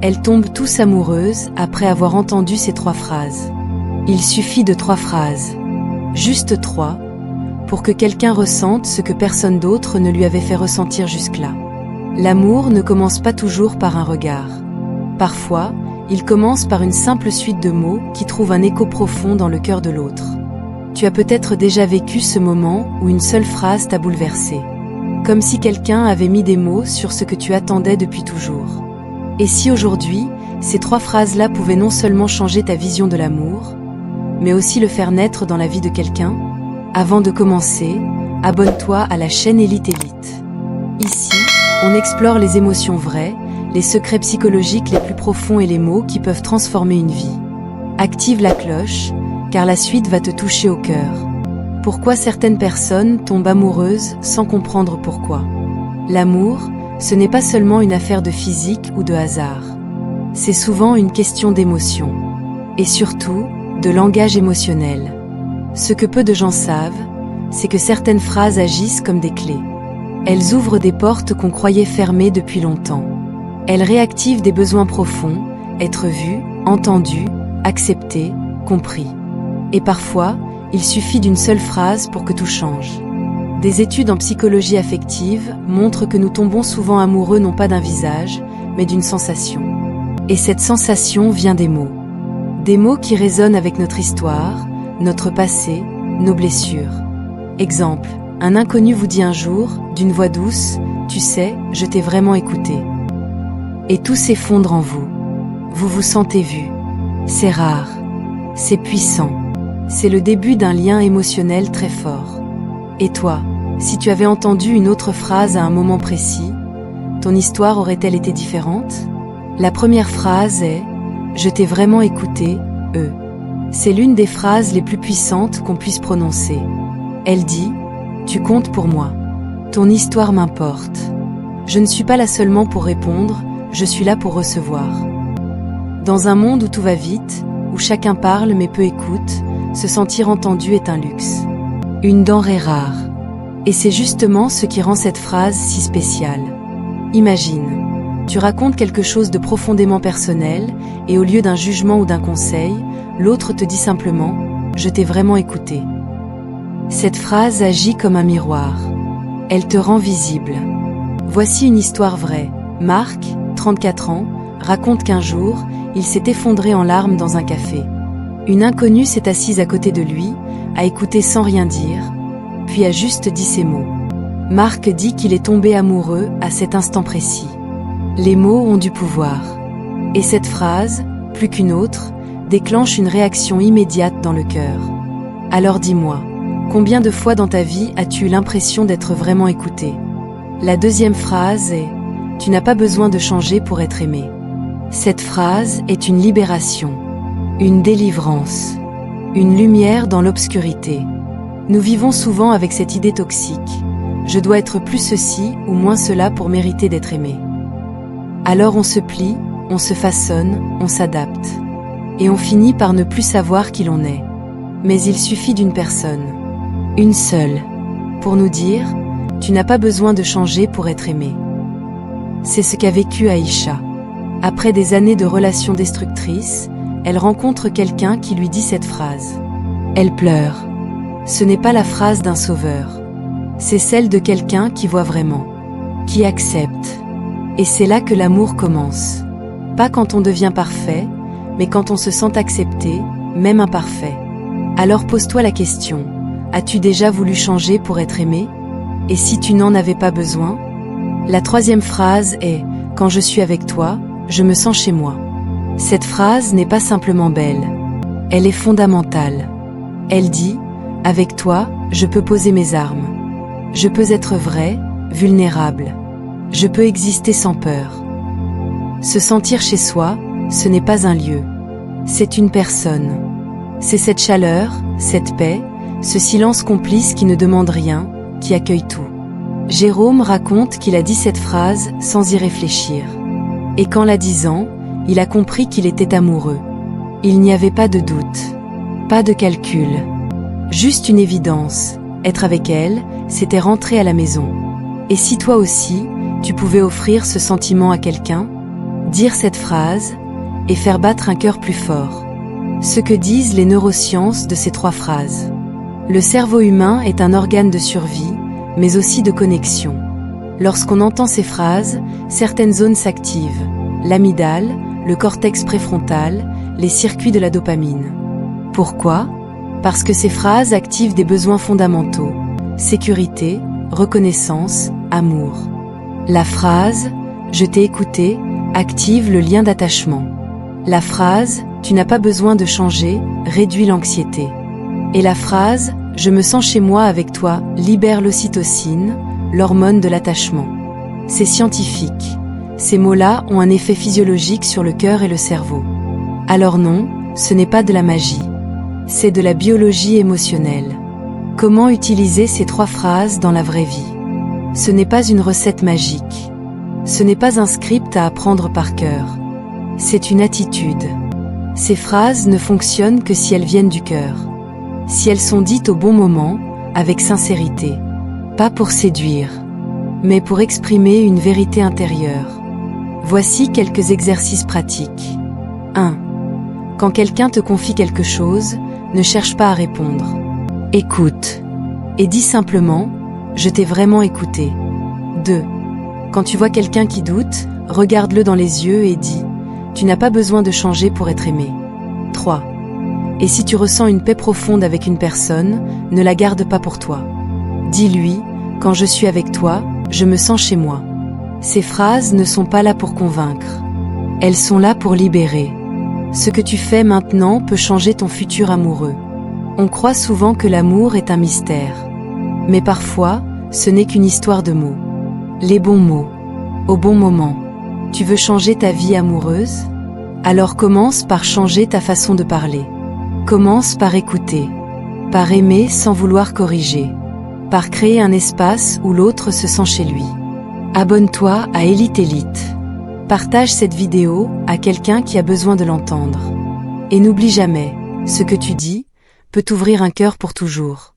Elles tombent tous amoureuses après avoir entendu ces 3 phrases. Il suffit de 3 phrases, juste 3, pour que quelqu'un ressente ce que personne d'autre ne lui avait fait ressentir jusque-là. L'amour ne commence pas toujours par un regard. Parfois, il commence par une simple suite de mots qui trouvent un écho profond dans le cœur de l'autre. Tu as peut-être déjà vécu ce moment où une seule phrase t'a bouleversé. Comme si quelqu'un avait mis des mots sur ce que tu attendais depuis toujours. Et si aujourd'hui, ces 3 phrases-là pouvaient non seulement changer ta vision de l'amour, mais aussi le faire naître dans la vie de quelqu'un? Avant de commencer, abonne-toi à la chaîne Élite. Ici, on explore les émotions vraies, les secrets psychologiques les plus profonds et les mots qui peuvent transformer une vie. Active la cloche, car la suite va te toucher au cœur. Pourquoi certaines personnes tombent amoureuses sans comprendre pourquoi? L'amour, ce n'est pas seulement une affaire de physique ou de hasard. C'est souvent une question d'émotion. Et surtout, de langage émotionnel. Ce que peu de gens savent, c'est que certaines phrases agissent comme des clés. Elles ouvrent des portes qu'on croyait fermées depuis longtemps. Elles réactivent des besoins profonds, être vu, entendu, accepté, compris. Et parfois, il suffit d'une seule phrase pour que tout change. Des études en psychologie affective montrent que nous tombons souvent amoureux non pas d'un visage, mais d'une sensation. Et cette sensation vient des mots. Des mots qui résonnent avec notre histoire, notre passé, nos blessures. Exemple, un inconnu vous dit un jour, d'une voix douce, « Tu sais, je t'ai vraiment écouté ». Et tout s'effondre en vous. Vous vous sentez vu. C'est rare. C'est puissant. C'est le début d'un lien émotionnel très fort. Et toi, si tu avais entendu une autre phrase à un moment précis, ton histoire aurait-elle été différente? La première phrase est « Je t'ai vraiment écouté, ». C'est l'une des phrases les plus puissantes qu'on puisse prononcer. Elle dit « Tu comptes pour moi. Ton histoire m'importe. Je ne suis pas là seulement pour répondre, je suis là pour recevoir. » Dans un monde où tout va vite, où chacun parle mais peu écoute, se sentir entendu est un luxe. Une denrée rare. Et c'est justement ce qui rend cette phrase si spéciale. Imagine, tu racontes quelque chose de profondément personnel, et au lieu d'un jugement ou d'un conseil, l'autre te dit simplement « Je t'ai vraiment écouté ». Cette phrase agit comme un miroir. Elle te rend visible. Voici une histoire vraie. Marc, 34 ans, raconte qu'un jour, il s'est effondré en larmes dans un café. Une inconnue s'est assise à côté de lui, a écouté sans rien dire, puis a juste dit ces mots. Marc dit qu'il est tombé amoureux à cet instant précis. Les mots ont du pouvoir. Et cette phrase, plus qu'une autre, déclenche une réaction immédiate dans le cœur. Alors dis-moi, combien de fois dans ta vie as-tu eu l'impression d'être vraiment écouté? La deuxième phrase est « Tu n'as pas besoin de changer pour être aimé ». Cette phrase est une libération, une délivrance, une lumière dans l'obscurité. Nous vivons souvent avec cette idée toxique. Je dois être plus ceci ou moins cela pour mériter d'être aimé. Alors on se plie, on se façonne, on s'adapte. Et on finit par ne plus savoir qui l'on est. Mais il suffit d'une personne, une seule, pour nous dire « Tu n'as pas besoin de changer pour être aimé ». C'est ce qu'a vécu Aïcha. Après des années de relations destructrices, elle rencontre quelqu'un qui lui dit cette phrase. Elle pleure. Ce n'est pas la phrase d'un sauveur. C'est celle de quelqu'un qui voit vraiment, qui accepte. Et c'est là que l'amour commence. Pas quand on devient parfait, mais quand on se sent accepté, même imparfait. Alors pose-toi la question, as-tu déjà voulu changer pour être aimé? Et si tu n'en avais pas besoin? La troisième phrase est « Quand je suis avec toi, je me sens chez moi ». Cette phrase n'est pas simplement belle, elle est fondamentale. Elle dit « Avec toi, je peux poser mes armes. Je peux être vrai, vulnérable. Je peux exister sans peur. » Se sentir chez soi, ce n'est pas un lieu. C'est une personne. C'est cette chaleur, cette paix, ce silence complice qui ne demande rien, qui accueille tout. Jérôme raconte qu'il a dit cette phrase sans y réfléchir. Et qu'en la disant, il a compris qu'il était amoureux. Il n'y avait pas de doute, pas de calcul. Juste une évidence, être avec elle, c'était rentrer à la maison. Et si toi aussi, tu pouvais offrir ce sentiment à quelqu'un? Dire cette phrase et faire battre un cœur plus fort. Ce que disent les neurosciences de ces 3 phrases. Le cerveau humain est un organe de survie, mais aussi de connexion. Lorsqu'on entend ces phrases, certaines zones s'activent. L'amygdale, le cortex préfrontal, les circuits de la dopamine. Pourquoi ? Parce que ces phrases activent des besoins fondamentaux. Sécurité, reconnaissance, amour. La phrase « Je t'ai écouté » active le lien d'attachement. La phrase « Tu n'as pas besoin de changer » réduit l'anxiété. Et la phrase « Je me sens chez moi avec toi » libère l'ocytocine, l'hormone de l'attachement. C'est scientifique. Ces mots-là ont un effet physiologique sur le cœur et le cerveau. Alors non, ce n'est pas de la magie. C'est de la biologie émotionnelle. Comment utiliser ces 3 phrases dans la vraie vie ? Ce n'est pas une recette magique. Ce n'est pas un script à apprendre par cœur. C'est une attitude. Ces phrases ne fonctionnent que si elles viennent du cœur. Si elles sont dites au bon moment, avec sincérité. Pas pour séduire, mais pour exprimer une vérité intérieure. Voici quelques exercices pratiques. 1. Quand quelqu'un te confie quelque chose, ne cherche pas à répondre. Écoute. Et dis simplement « Je t'ai vraiment écouté ». 2. Quand tu vois quelqu'un qui doute, regarde-le dans les yeux et dis « Tu n'as pas besoin de changer pour être aimé ». 3. Et si tu ressens une paix profonde avec une personne, ne la garde pas pour toi. Dis-lui « Quand je suis avec toi, je me sens chez moi ». Ces phrases ne sont pas là pour convaincre. Elles sont là pour libérer. Ce que tu fais maintenant peut changer ton futur amoureux. On croit souvent que l'amour est un mystère. Mais parfois, ce n'est qu'une histoire de mots. Les bons mots, au bon moment. Tu veux changer ta vie amoureuse ? Alors commence par changer ta façon de parler. Commence par écouter, par aimer sans vouloir corriger, par créer un espace où l'autre se sent chez lui. Abonne-toi à Élite Élite. Partage cette vidéo à quelqu'un qui a besoin de l'entendre. Et n'oublie jamais, ce que tu dis peut t'ouvrir un cœur pour toujours.